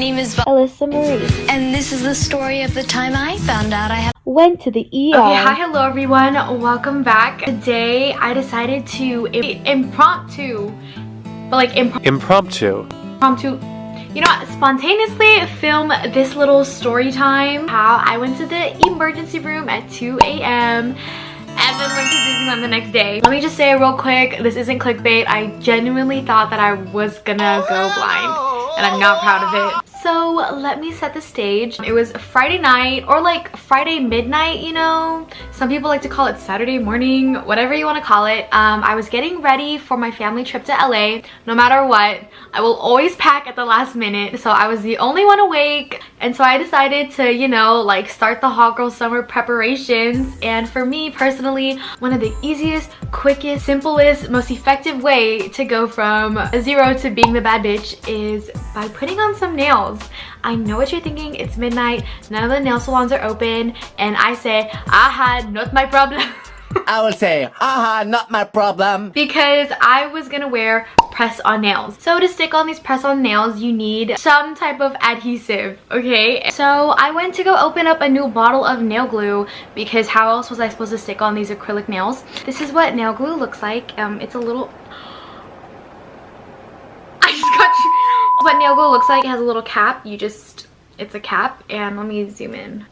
name is Alyssa Marie. and this is the story of the time I found out I went to the ER. Okay, hi, hello everyone. Welcome back. Today I decided to impromptu, you know what, spontaneously film this little story time. How I went to the emergency room at 2 a.m. and then went to Disneyland the next day. Let me just say real quick, this isn't clickbait. I genuinely thought that I was gonna go blind, and I'm not proud of it. So let me set the stage. It was Friday night, or like Friday midnight, you know? Some people like to call it Saturday morning, whatever you want to call it. I was getting ready for my family trip to LA. No matter what, I will always pack at the last minute. So I was the only one awake. And so I decided to, you know, like start the hot girl summer preparations. And for me personally, one of the easiest, quickest, simplest, most effective way to go from a 0 to being the bad bitch is by putting on some nails. I know what you're thinking, it's midnight, none of the nail salons are open, and I say, aha, not my problem. I will say, aha, not my problem. Because I was gonna wear press-on nails. So to stick on these press-on nails, you need some type of adhesive, okay? So I went to go open up a new bottle of nail glue because how else was I supposed to stick on these acrylic nails? This is what nail glue looks like. It's a little... What nail glue looks like. It has a little cap. It's a cap, and let me zoom in.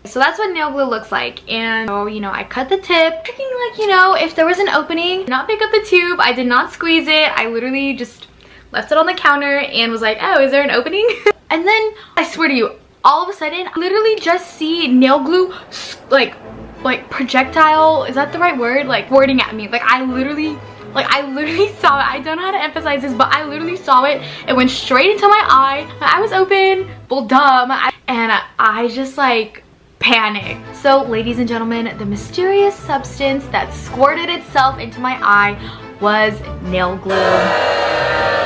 So that's what nail glue looks like. And so, you know, I cut the tip, thinking like, you know, if there was an opening, did not pick up the tube. I did not squeeze it. I literally just left it on the counter and was like, oh, is there an opening? And then I swear to you, all of a sudden, I literally just see nail glue like projectile, is that the right word? Like wording at me. Like I literally saw it. I don't know how to emphasize this, but I literally saw it. It went straight into my eye. My eye was open, well, dumb, and I just like panicked. So, ladies and gentlemen, the mysterious substance that squirted itself into my eye was nail glue.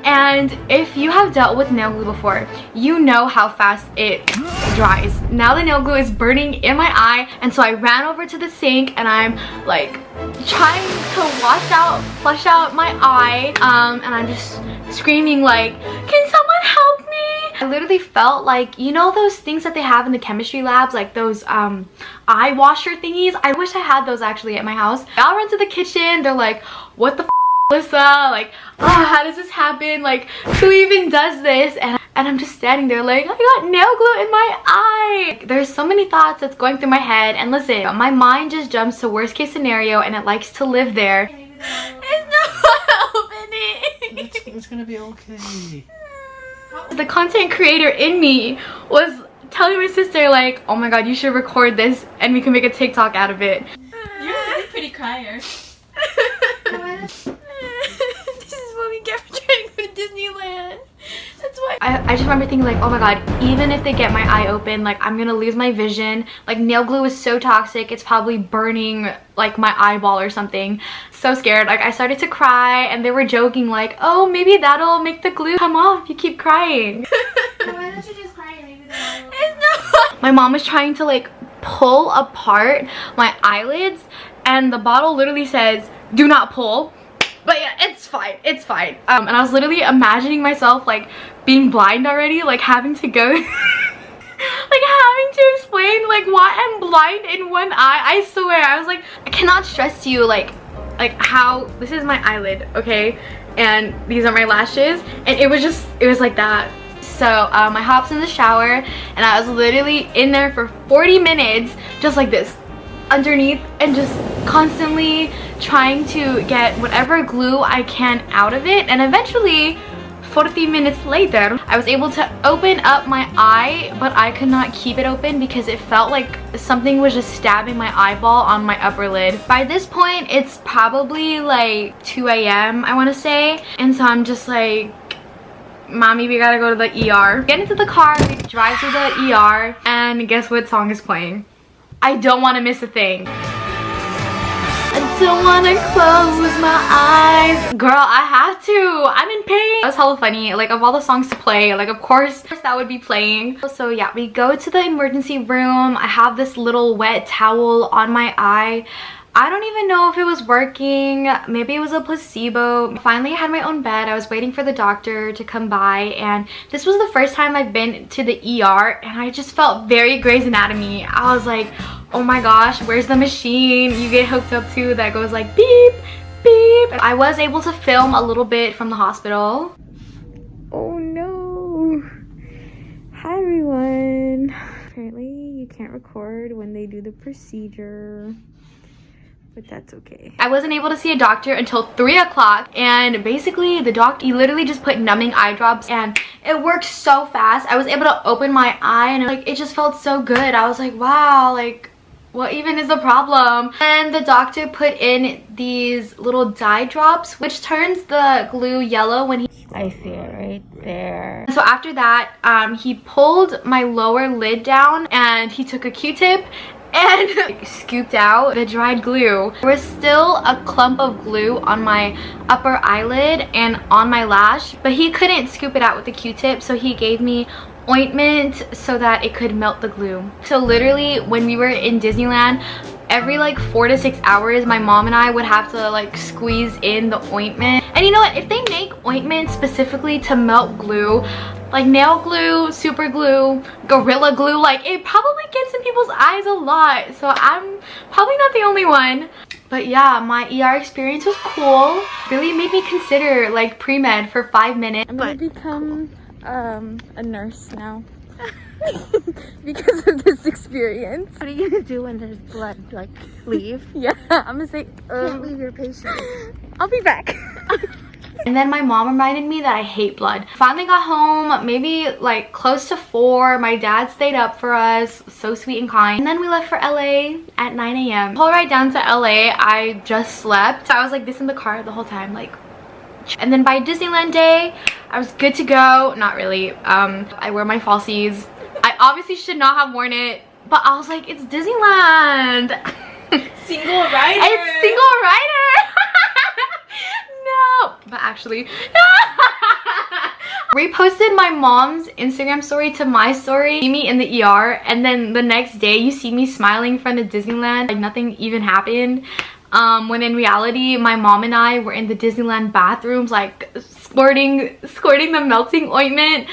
And if you have dealt with nail glue before, you know how fast it dries. Now the nail glue is burning in my eye, and so I ran over to the sink and I'm like trying to flush out my eye, and I'm just screaming like, can someone help me? I literally felt like, you know those things that they have in the chemistry labs, like those eye washer thingies? I wish I had those actually at my house. I'll run to the kitchen, they're like, what the f, Alyssa? Like, oh, how does this happen? Like, who even does this? And I'm just standing there like, I got nail glue in my eye. There's so many thoughts that's going through my head, and listen, my mind just jumps to worst case scenario and it likes to live there. It's not opening. It's gonna be okay. The content creator in me was telling my sister like, oh my god, you should record this and we can make a TikTok out of it. You're a pretty crier. This is what we get for trying to go to Disneyland. That's why I just remember thinking like, oh my god, even if they get my eye open, like I'm gonna lose my vision. Like nail glue is so toxic, it's probably burning like my eyeball or something. So scared. Like I started to cry and they were joking like, oh, maybe that'll make the glue come off if you keep crying. Why don't you just cry and maybe that'll... It's not. My mom was trying to like pull apart my eyelids, and the bottle literally says, do not pull. But yeah, it's fine, it's fine. And I was literally imagining myself like being blind already, like having to go like having to explain like why I'm blind in one eye. I swear, I was like, I cannot stress to you like how this is my eyelid, okay, and these are my lashes, and it was like that. So I hopped in the shower and I was literally in there for 40 minutes just like this underneath, and just constantly trying to get whatever glue I can out of it. And eventually 40 minutes later I was able to open up my eye, but I could not keep it open because it felt like something was just stabbing my eyeball on my upper lid. By this point it's probably like 2 a.m. I want to say, and so I'm just like, mommy, we gotta go to the ER. Get into the car, we drive to the ER, and guess what song is playing? I Don't Want to Miss a Thing. I don't want to close my eyes. Girl, I have to. I'm in pain. That was hella funny. Like, of all the songs to play, like, of course that would be playing. So yeah, we go to the emergency room. I have this little wet towel on my eye. I don't even know if it was working. Maybe it was a placebo. Finally, I had my own bed. I was waiting for the doctor to come by, and this was the first time I've been to the ER, and I just felt very Grey's Anatomy. I was like, oh my gosh, where's the machine you get hooked up to that goes like beep, beep? I was able to film a little bit from the hospital. Oh no. Hi everyone. Apparently you can't record when they do the procedure, but that's okay. I wasn't able to see a doctor until 3 o'clock, and basically the doctor, he literally just put numbing eye drops, and it worked so fast. I was able to open my eye, and like it just felt so good. I was like, wow, like what even is the problem? And the doctor put in these little dye drops, which turns the glue yellow when he... I see it right there. So after that, he pulled my lower lid down, and he took a Q-tip and like, scooped out the dried glue. There was still a clump of glue on my upper eyelid and on my lash, but he couldn't scoop it out with the Q-tip, so he gave me ointment so that it could melt the glue. So literally when we were in Disneyland, every like 4 to 6 hours my mom and I would have to like squeeze in the ointment. And you know what, if they make ointment specifically to melt glue, like nail glue, super glue, gorilla glue, like it probably gets in people's eyes a lot. So I'm probably not the only one. But yeah, my ER experience was cool. Really made me consider like pre-med for 5 minutes. I'm gonna become a nurse now. Because of this experience. What are you gonna do when there's blood? Like, leave? Yeah, I'm gonna say, Can't leave your patient. I'll be back. And then my mom reminded me that I hate blood. Finally got home, maybe like close to 4. My dad stayed up for us, so sweet and kind. And then we left for LA at 9 a.m. The whole ride down to LA, I just slept. So I was like this in the car the whole time, like. And then by Disneyland day, I was good to go. Not really. I wear my falsies. I obviously should not have worn it, but I was like, it's Disneyland. Single rider. It's single rider. No, but actually reposted my mom's Instagram story to my story, see me in the ER, and then the next day you see me smiling in front of Disneyland like nothing even happened, when in reality my mom and I were in the Disneyland bathrooms like squirting the melting ointment.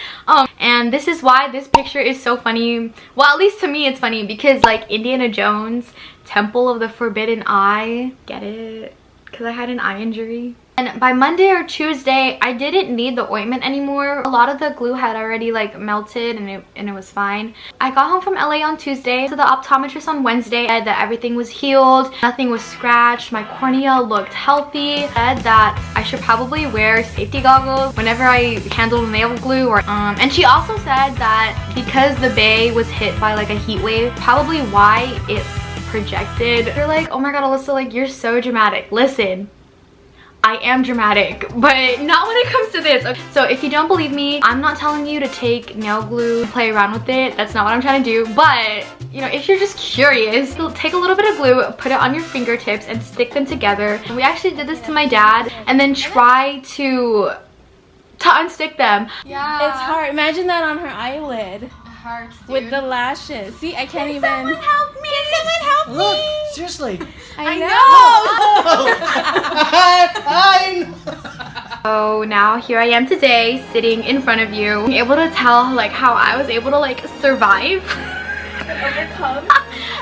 And this is why this picture is so funny. Well, at least to me it's funny, because like Indiana Jones, Temple of the Forbidden Eye, get it? Because I had an eye injury. And by Monday or Tuesday, I didn't need the ointment anymore. A lot of the glue had already like melted, and it was fine. I got home from LA on Tuesday, so the optometrist on Wednesday said that everything was healed, nothing was scratched, my cornea looked healthy. Said that I should probably wear safety goggles whenever I handle nail glue, or and she also said that because the bay was hit by like a heat wave, probably why it projected. They're like, oh my god, Alyssa, like you're so dramatic. Listen, I am dramatic, but not when it comes to this. Okay. So if you don't believe me, I'm not telling you to take nail glue and play around with it. That's not what I'm trying to do. But you know, if you're just curious, take a little bit of glue, put it on your fingertips, and stick them together. We actually did this to my dad, and then try to unstick them. Yeah. It's hard. Imagine that on her eyelid. Hurts, dude. With the lashes. See, I can't even. Someone help me! Can someone help Look, me? seriously. I know. So now here I am today, sitting in front of you, able to tell like how I was able to like survive. Overcome.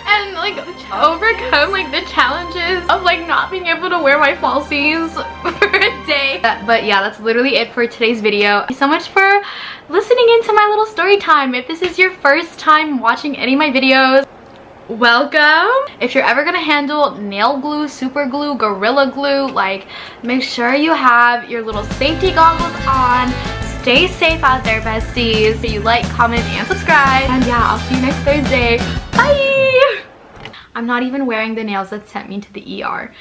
And like overcome like the challenges of like not being able to wear my falsies for a day. But yeah, that's literally it for today's video. Thank you so much for listening into my little story time. If this is your first time watching any of my videos, welcome. If you're ever gonna handle nail glue, super glue, gorilla glue, like make sure you have your little safety goggles on. Stay safe out there, besties. So you like, comment, and subscribe. And yeah, I'll see you next Thursday. Bye! I'm not even wearing the nails that sent me to the ER.